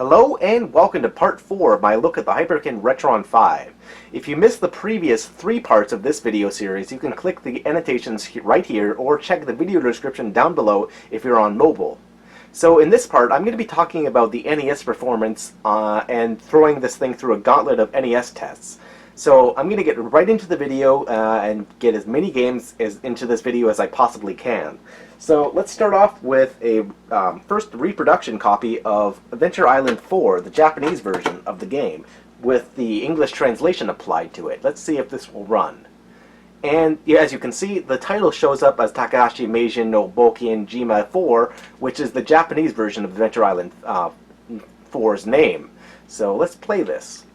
Hello and welcome to part 4 of my look at the Hyperkin Retron5. If you missed the previous 3 parts of this video series, you can click the annotations right here or check the video description down below if you're on mobile. So in this part, I'm going to be talking about the NES performance and throwing this thing through a gauntlet of NES tests. So I'm going to get right into the video and get as many games into this video as I possibly can. So let's start off with a first reproduction copy of Adventure Island 4, the Japanese version of the game, with the English translation applied to it. Let's see if this will run. And yeah, as you can see, the title shows up as Takahashi Meijin no Bokin Jima 4, which is the Japanese version of Adventure Island 4's name. So let's play this.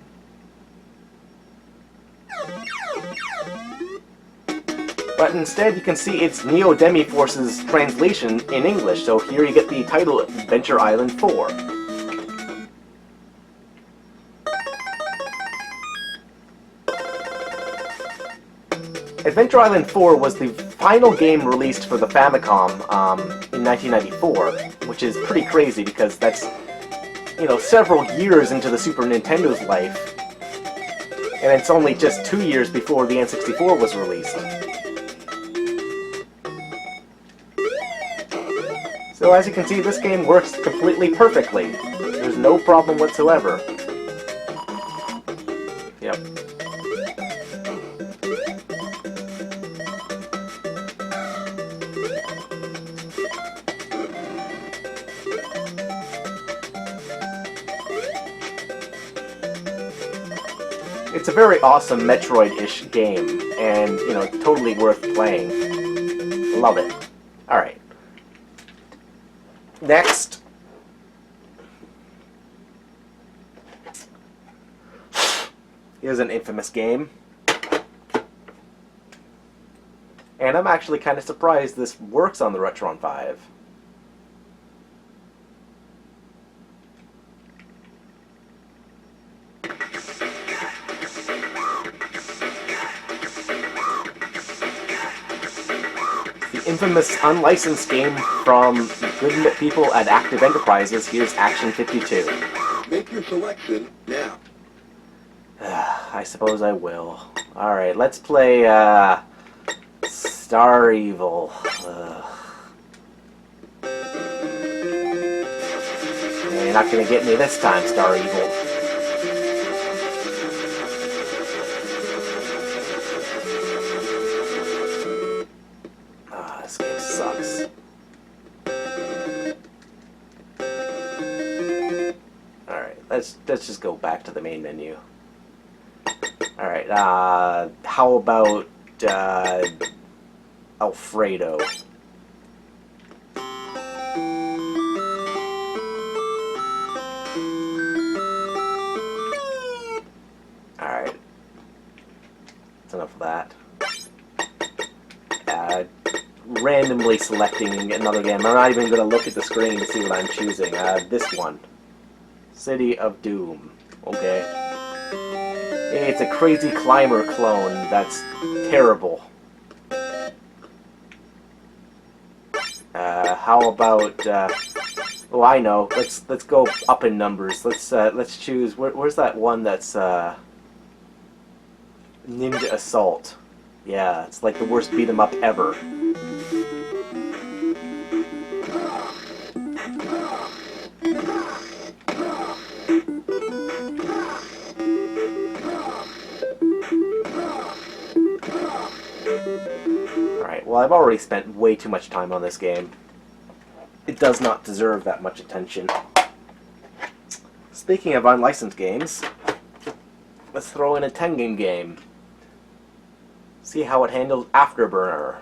But instead you can see it's Neo Demi Force's translation in English, so here you get the title Adventure Island 4. Adventure Island 4 was the final game released for the Famicom in 1994, which is pretty crazy because that's, you know, several years into the Super Nintendo's life, and it's only just 2 years before the N64 was released. So as you can see, this game works completely perfectly. There's no problem whatsoever. Yep. It's a very awesome Metroid-ish game, and, you know, totally worth playing. Love it. Alright. Next. Here's an infamous game. And I'm actually kind of surprised this works on the Retron5. Infamous unlicensed game from good people at Active Enterprises. Here's Action 52. Make your selection now. I suppose I will. Alright, let's play Star Evil. You're not going to get me this time, Star Evil. This game sucks. Alright, let's just go back to the main menu. Alright, how about Alfredo? Alright. That's enough of that. Randomly selecting another game. I'm not even going to look at the screen to see what I'm choosing. This one. City of Doom. Okay. It's a Crazy Climber clone. That's terrible. How about oh, I know. Let's go up in numbers. Let's choose where's that one that's Ninja Assault. Yeah, it's like the worst beat 'em up ever. Alright, well, I've already spent way too much time on this game. It does not deserve that much attention. Speaking of unlicensed games, let's throw in a Tengen game. See how it handles Afterburner.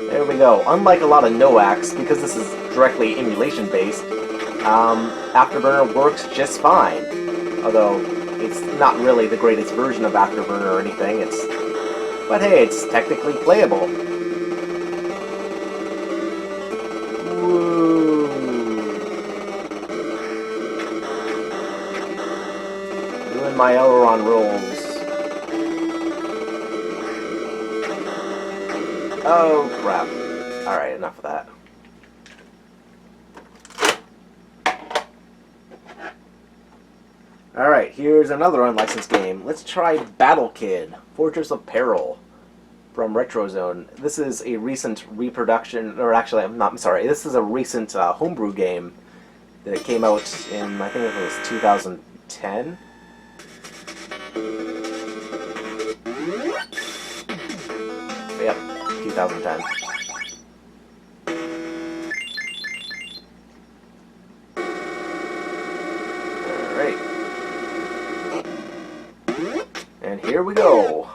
There we go. Unlike a lot of NOACs, because this is directly emulation based, Afterburner works just fine. Although it's not really the greatest version of Afterburner or anything. But hey, it's technically playable. my aileron rolls. Oh, crap. Alright, enough of that. Alright, here's another unlicensed game. Let's try Battle Kid, Fortress of Peril from RetroZone. This is a recent reproduction, or actually, I'm sorry, this is a recent homebrew game that came out in, I think it was 2010. Yep, 2010. Alright. And here we go.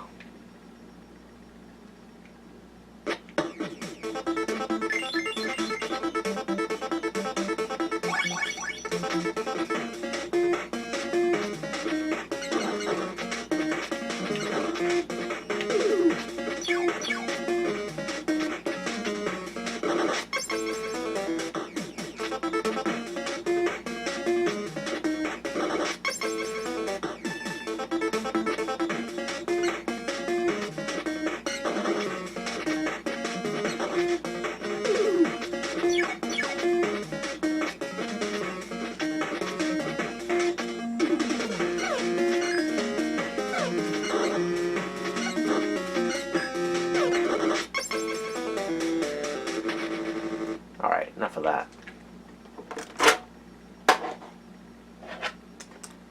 Alright, enough of that.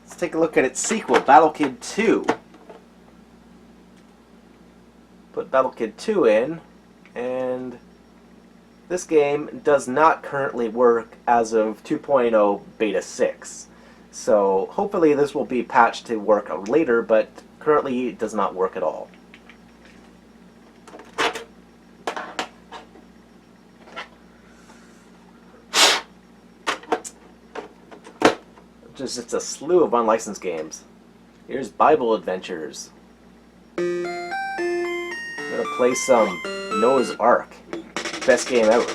Let's take a look at its sequel, Battle Kid 2. Put Battle Kid 2 in, and this game does not currently work as of 2.0 Beta 6. So hopefully this will be patched to work later, but currently it does not work at all. Just a slew of unlicensed games. Here's Bible Adventures. I'm gonna play some Noah's Ark. Best game ever.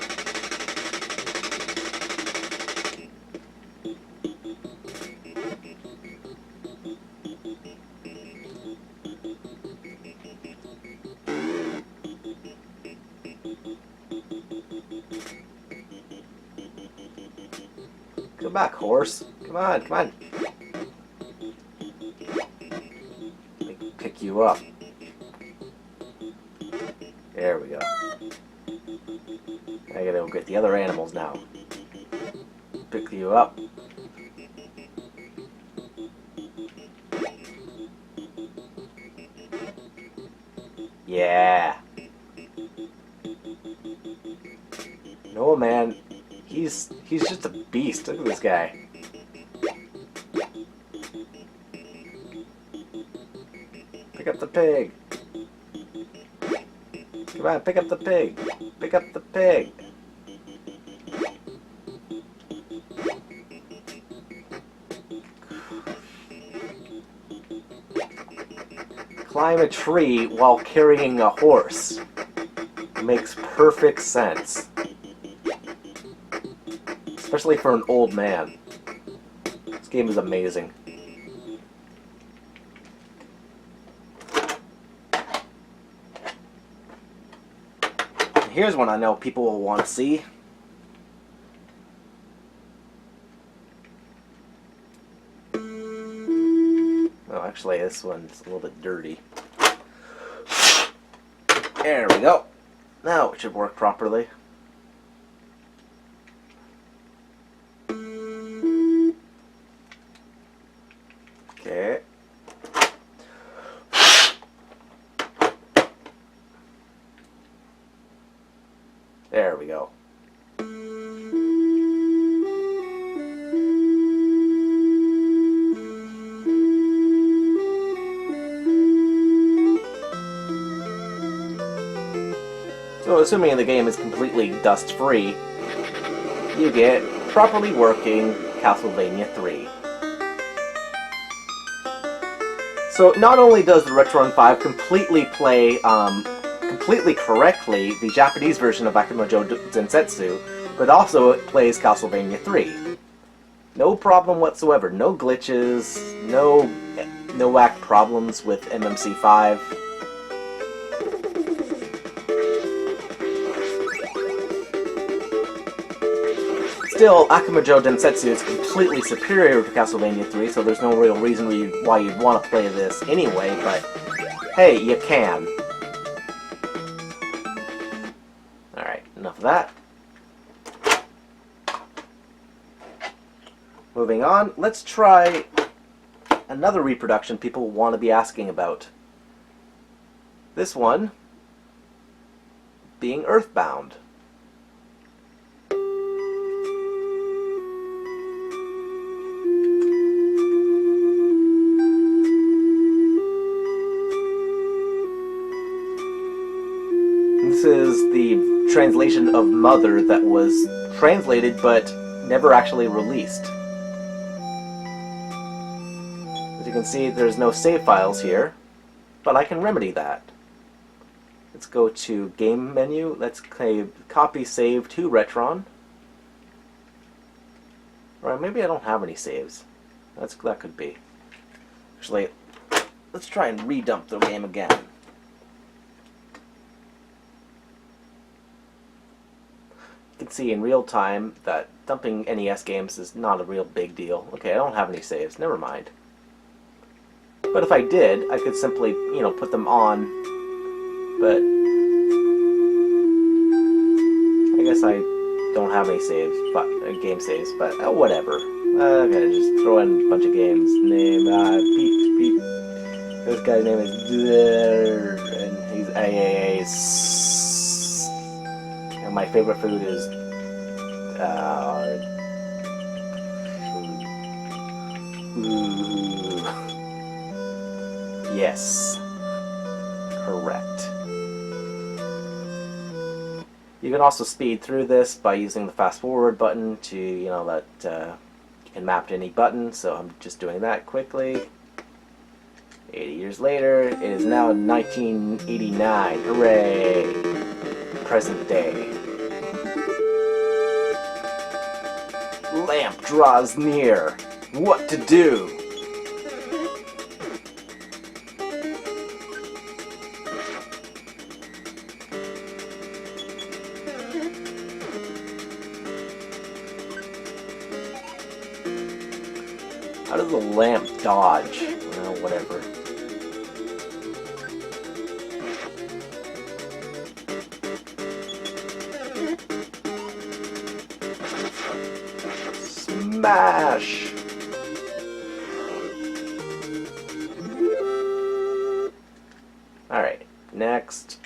Come back, horse. Come on, come on. Let me pick you up. There we go. I gotta go get the other animals now. Pick you up. Yeah. No, man. He's just a beast. Look at this guy. Pick up the pig. Come on, pick up the pig. Pick up the pig. Climb a tree while carrying a horse. Makes perfect sense. Especially for an old man. This game is amazing. Here's one I know people will want to see. Oh, actually, this one's a little bit dirty. There we go. Now it should work properly. Okay. There we go. So assuming the game is completely dust-free, you get properly working Castlevania 3. So not only does the Retron5 completely play completely correctly the Japanese version of Akumajo Densetsu, but also it plays Castlevania 3. No problem whatsoever. No glitches, no whack problems with MMC5. Still, Akumajo Densetsu is completely superior to Castlevania 3, so there's no real reason why you'd want to play this anyway, but hey, you can. Alright, enough of that. Moving on, let's try another reproduction people want to be asking about. This one being Earthbound. This is the translation of Mother that was translated but never actually released. As you can see, there's no save files here, but I can remedy that. Let's go to Game menu. Let's copy save to Retron. Or maybe I don't have any saves. That could be. Actually, let's try and redump the game again. You can see in real time that dumping NES games is not a real big deal. Okay, I don't have any saves. Never mind. But if I did, I could simply, put them on. But I guess I don't have any saves, game saves. But whatever. I'm gonna just throw in a bunch of games. Name beep. This guy's name is and he's and my favorite food is yes, correct. You can also speed through this by using the fast forward button to, you can map to any button, so I'm just doing that quickly. 80 years later, it is now 1989. Hooray! Present day. Lamp draws near. What to do? How does the lamp dodge? Well, whatever. Smash! Alright, next.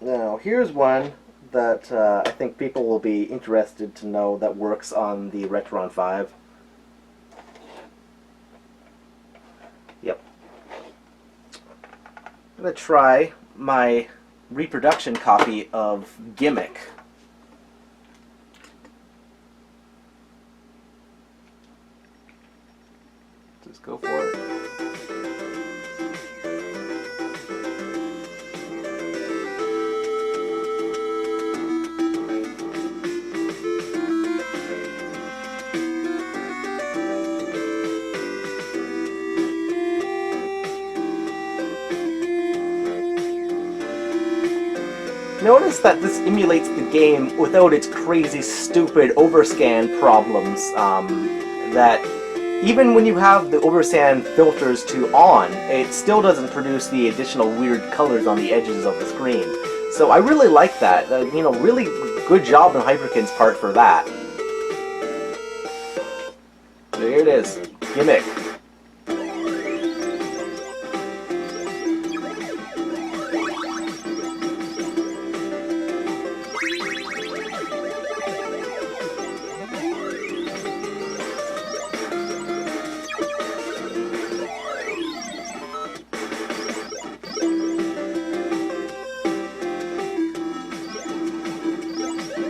Now, here's one that I think people will be interested to know that works on the Retron 5. Yep. I'm going to try my reproduction copy of Gimmick. Just go for it. Notice that this emulates the game without its crazy, stupid overscan problems, that even when you have the overscan filters on, it still doesn't produce the additional weird colors on the edges of the screen. So I really like that. Really good job on Hyperkin's part for that. So here it is. Gimmick.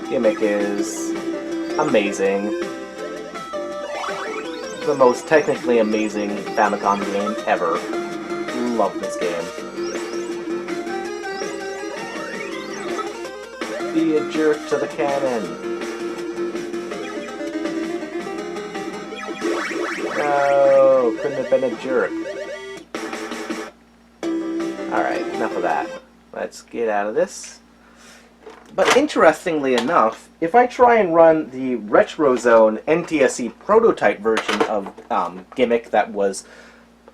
Gimmick is amazing. The most technically amazing Famicom game ever. Love this game. Be a jerk to the cannon. No, couldn't have been a jerk. Alright, enough of that. let's get out of this. But interestingly enough, if I try and run the RetroZone NTSC prototype version of Gimmick that was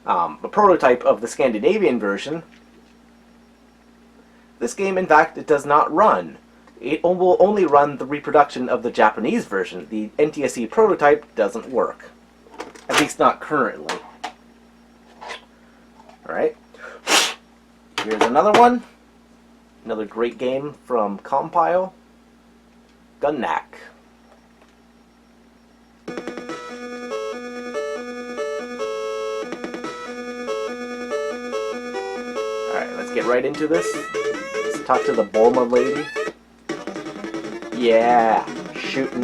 a prototype of the Scandinavian version, this game, in fact, it does not run. It will only run the reproduction of the Japanese version. The NTSC prototype doesn't work. At least not currently. Alright. Here's another one. Another great game from Compile. Gunnack. Alright, let's get right into this. Let's talk to the Bulma lady. Yeah, shooting.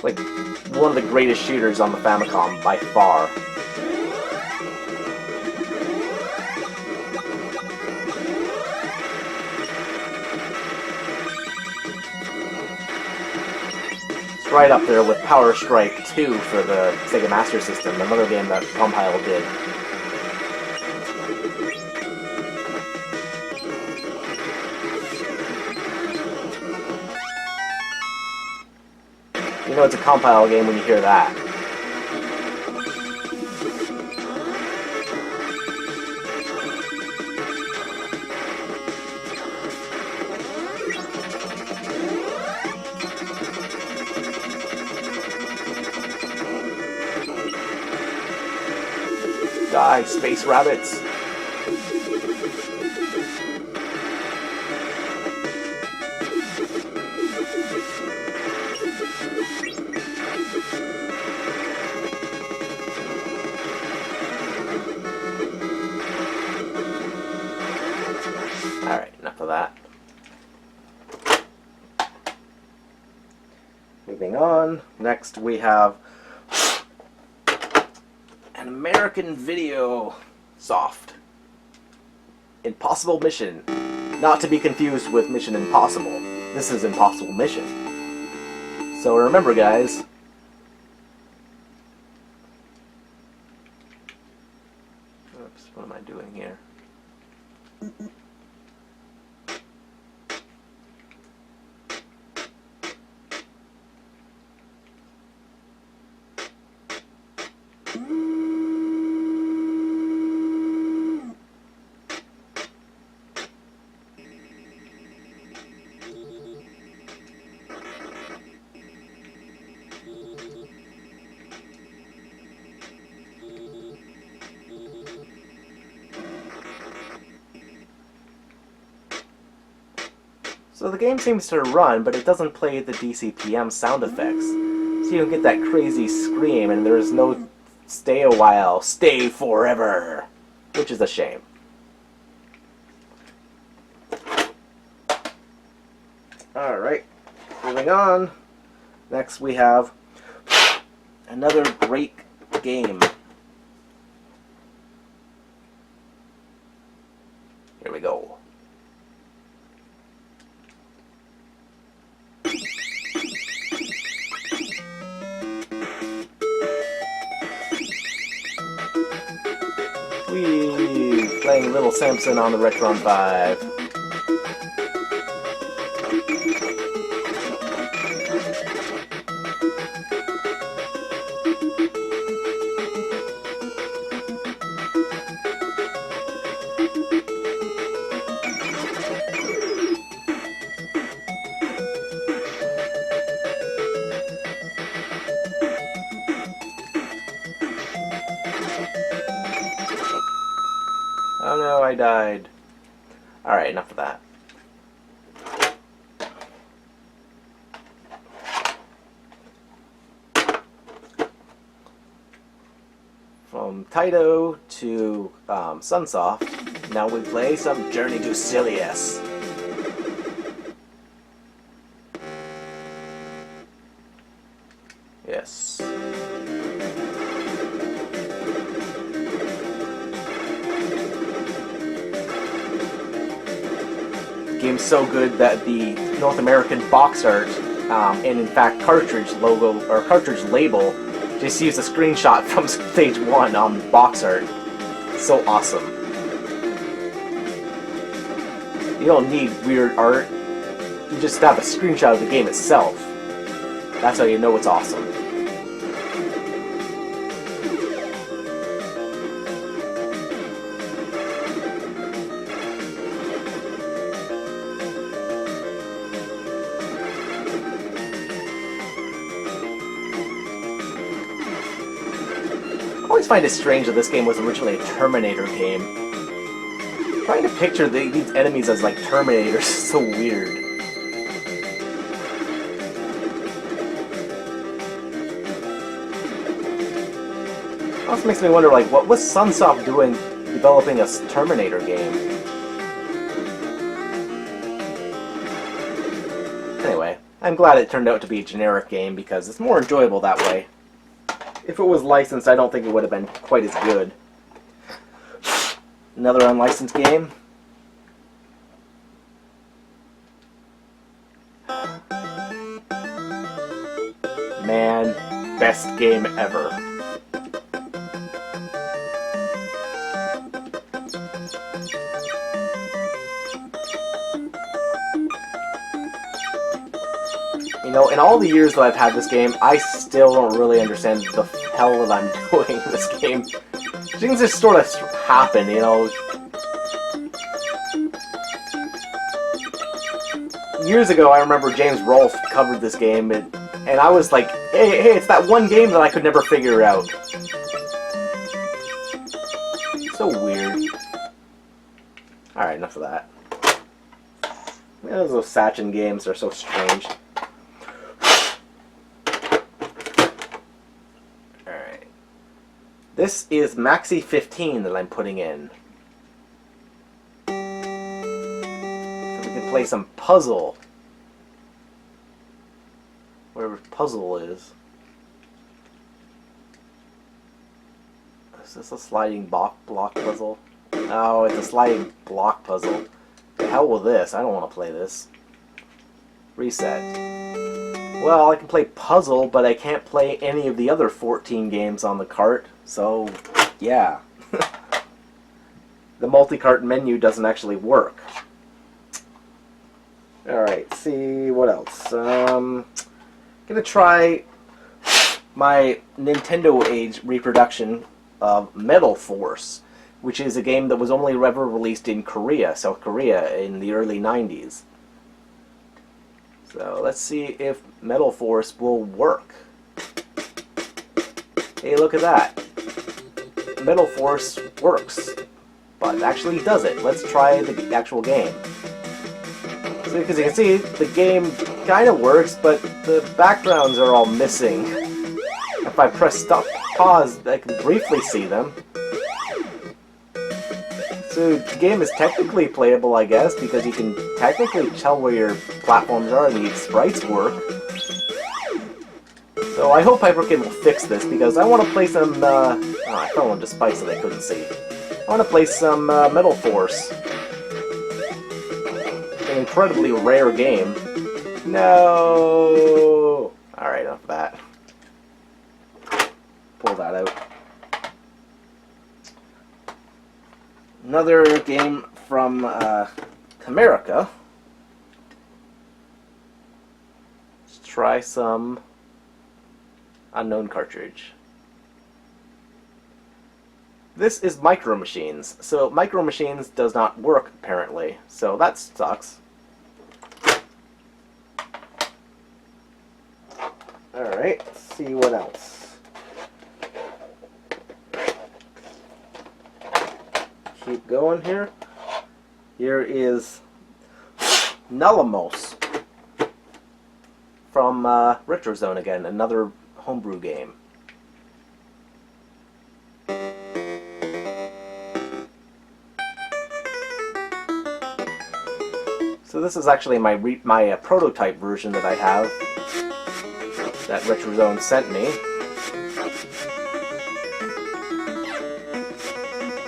Like, one of the greatest shooters on the Famicom, by far. It's right up there with Power Strike 2 for the Sega Master System, another game that Compile did. You know it's a Compile game when you hear that. Die, space rabbits! Alright, enough of that. Moving on, next we have an American Video Soft. Impossible Mission. Not to be confused with Mission Impossible. This is Impossible Mission. So remember, guys. Oops, what am I doing here? So the game seems to run, but it doesn't play the DCPM sound effects. So you don't get that crazy scream, and there's no stay a while, stay forever, which is a shame. Alright, moving on. Next we have another great game. Here we go. Playing Little Samson on the Retron5. Oh no, I died. Alright, enough of that. From Taito to Sunsoft, now we play some Journey to Silius. Yes. Game's so good that the North American box art and in fact cartridge logo or cartridge label just used a screenshot from stage 1 on box art. So awesome. You don't need weird art. You just have a screenshot of the game itself. That's how you know it's awesome. I always find it strange that this game was originally a Terminator game. Trying to picture these enemies as like Terminators is so weird. Also makes me wonder, like, what was Sunsoft doing developing a Terminator game? Anyway, I'm glad it turned out to be a generic game because it's more enjoyable that way. If it was licensed, I don't think it would have been quite as good. Another unlicensed game. Man, best game ever. You know, in all the years that I've had this game, I still don't really understand the hell that I'm doing in this game. Things just sort of happen, you know. Years ago, I remember James Rolfe covered this game, and I was like, hey, it's that one game that I could never figure out. So weird. Alright, enough of that. Those Sachin games are so strange. Alright. This is Maxi 15 that I'm putting in. So we can play some puzzle. Whatever puzzle is. Is this a sliding block puzzle? No, it's a sliding block puzzle. The hell with this? I don't want to play this. Reset. Well, I can play puzzle, but I can't play any of the other 14 games on the cart. So, yeah. The multi-cart menu doesn't actually work. Alright, see what else. Gonna try my Nintendo Age reproduction of Metal Force, which is a game that was only ever released in Korea, South Korea, in the early 90s. So let's see if Metal Force will work. Hey, look at that. Metal Force works, but actually does it. Let's try the actual game. So, because you can see, the game kind of works, but the backgrounds are all missing. If I press stop, pause, I can briefly see them. So the game is technically playable, I guess, because you can technically tell where your platforms are and the sprites work. So I hope Hyperkin will fix this, because I want to play some, oh, I fell into spikes that I couldn't see. I want to play some Metal Force. An incredibly rare game. No! Alright, enough of that. Pull that out. Another game from America. Let's try some unknown cartridge. This is Micro Machines. So Micro Machines does not work apparently. So that sucks. Alright, let's see what else. Keep going here. Here is Nullamos from RetroZone again, another homebrew game. So this is actually my prototype version that I have that RetroZone sent me.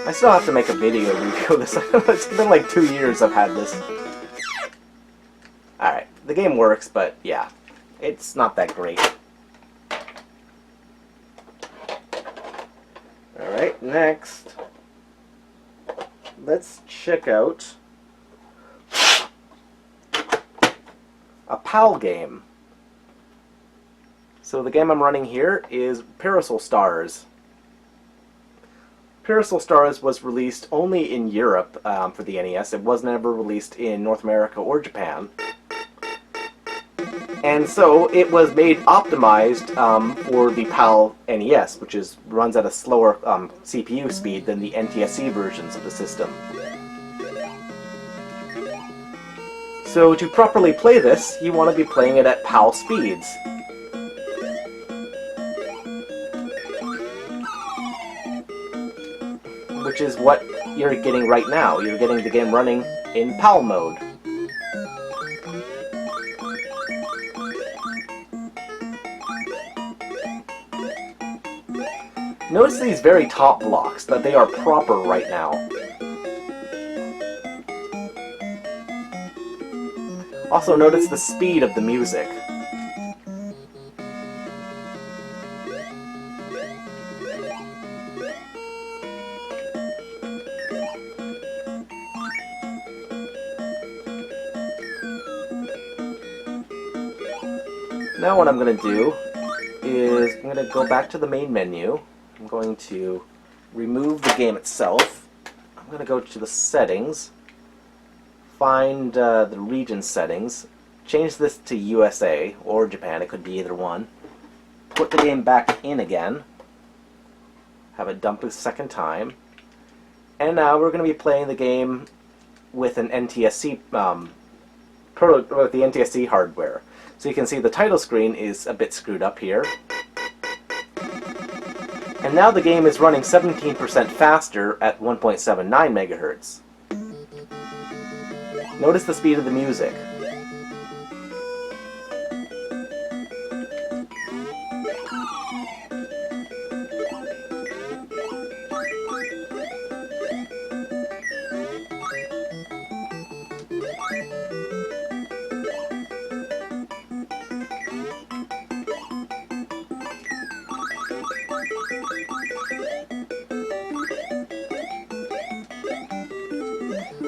I still have to make a video review of this. It's been like 2 years I've had this. Alright, the game works, but yeah, it's not that great. Alright, next, let's check out PAL game. So the game I'm running here is Parasol Stars. Parasol Stars was released only in Europe for the NES. It was never released in North America or Japan. And so it was made optimized for the PAL NES, which runs at a slower CPU speed than the NTSC versions of the system. So to properly play this, you want to be playing it at PAL speeds. Which is what you're getting right now. You're getting the game running in PAL mode. Notice these very top blocks, that they are proper right now. Also notice the speed of the music. Now what I'm going to do is I'm going to go back to the main menu. I'm going to remove the game itself. I'm going to go to the settings, find the region settings, change this to USA or Japan, it could be either one, put the game back in again, have it dump a second time, and now we're going to be playing the game with an NTSC, with the NTSC hardware. So you can see the title screen is a bit screwed up here. And now the game is running 17% faster at 1.79 megahertz. Notice the speed of the music.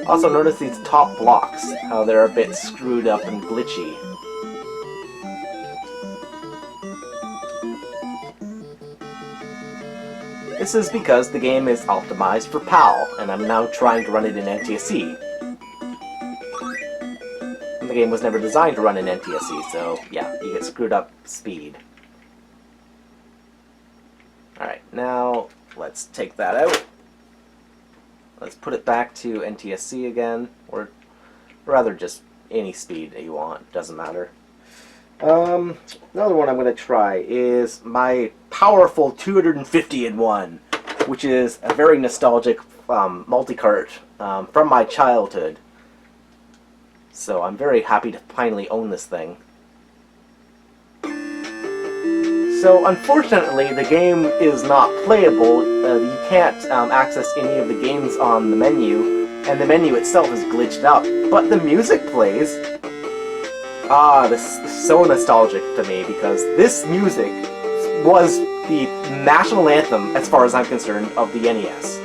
Also notice these top blocks, how they're a bit screwed up and glitchy. This is because the game is optimized for PAL, and I'm now trying to run it in NTSC. And the game was never designed to run in NTSC, so yeah, you get screwed up speed. Alright, now let's take that out. Let's put it back to NTSC again, or rather just any speed that you want, doesn't matter. Another one I'm going to try is my powerful 250-in-1, which is a very nostalgic multi-cart from my childhood. So I'm very happy to finally own this thing. So unfortunately, the game is not playable. You can't access any of the games on the menu, and the menu itself is glitched up. But the music plays. This is so nostalgic to me, because this music was the national anthem, as far as I'm concerned, of the NES.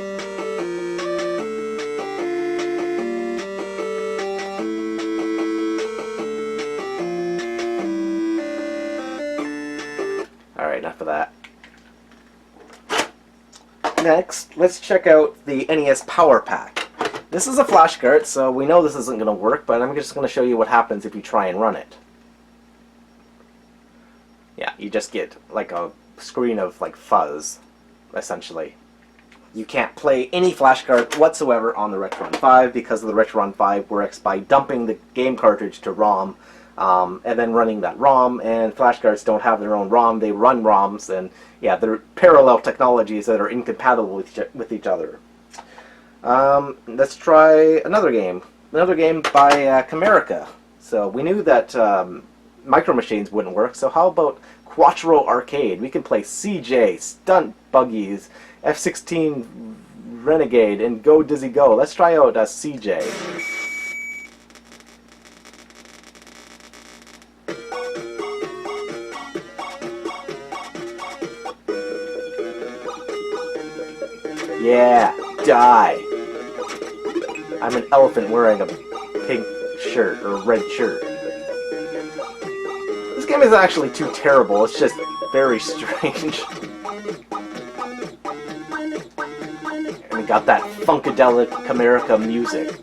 Alright, enough of that. Next, let's check out the NES Power Pack. This is a flash cart, so we know this isn't going to work, but I'm just going to show you what happens if you try and run it. Yeah, you just get like a screen of like fuzz, essentially. You can't play any flash cart whatsoever on the Retron5 because the Retron5 works by dumping the game cartridge to ROM, and then running that ROM, and flash carts don't have their own ROM, they run ROMs, and yeah, they're parallel technologies that are incompatible with each other. Let's try another game by Camerica. So we knew that Micro Machines wouldn't work, so how about Quattro Arcade? We can play CJ, Stunt Buggies, F-16 Renegade, and Go Dizzy Go. Let's try out CJ. Yeah, die. I'm an elephant wearing a pink shirt, or red shirt. isn't actually too terrible, it's just very strange. And we got that Funkadelic America music.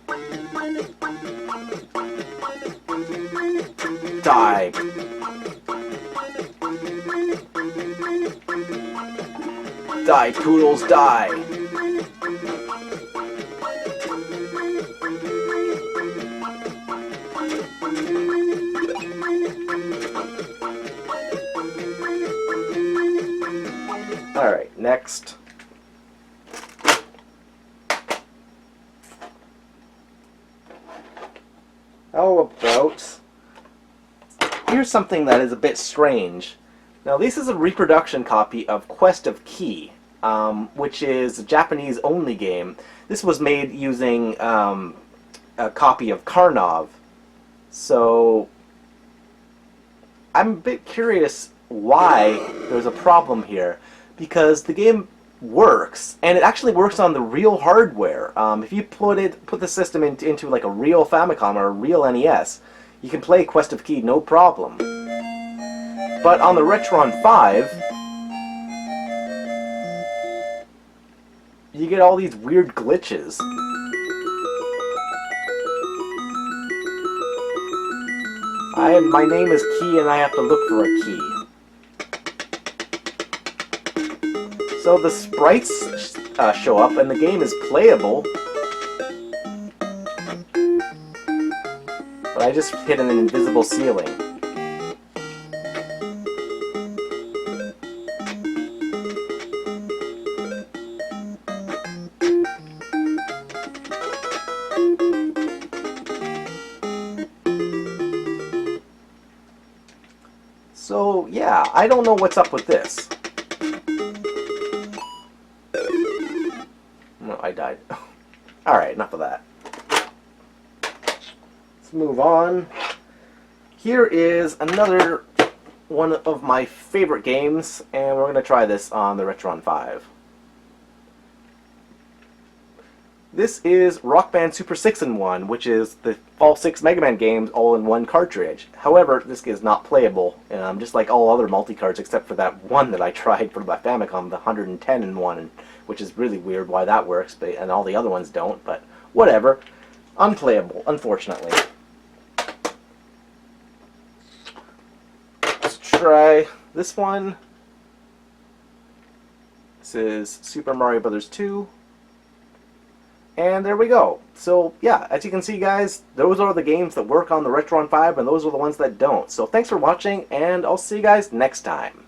Die. Die, poodles, die. Alright, next. How about... Here's something that is a bit strange. Now, this is a reproduction copy of Quest of Key, which is a Japanese-only game. This was made using a copy of Karnov. So, I'm a bit curious why there's a problem here, because the game works, and it actually works on the real hardware. If you put the system into like a real Famicom or a real NES, you can play Quest of Key no problem. But on the Retron 5, you get all these weird glitches. My name is Key and I have to look for a key. So the sprites show up and the game is playable. But I just hit an invisible ceiling. So, yeah, I don't know what's up with this. No, I died. Alright, enough of that. Let's move on. Here is another one of my favorite games, and we're going to try this on the Retron 5. This is Rock Band Super 6-in-1, which is all 6 Mega Man games all in one cartridge. However, this is not playable, just like all other multi-carts except for that one that I tried for my Famicom, the 110-in-1, which is really weird why that works, and all the other ones don't, but whatever. Unplayable, unfortunately. Let's try this one. This is Super Mario Bros. 2. And there we go. So, yeah, as you can see, guys, those are the games that work on the Retron 5, and those are the ones that don't. So thanks for watching, and I'll see you guys next time.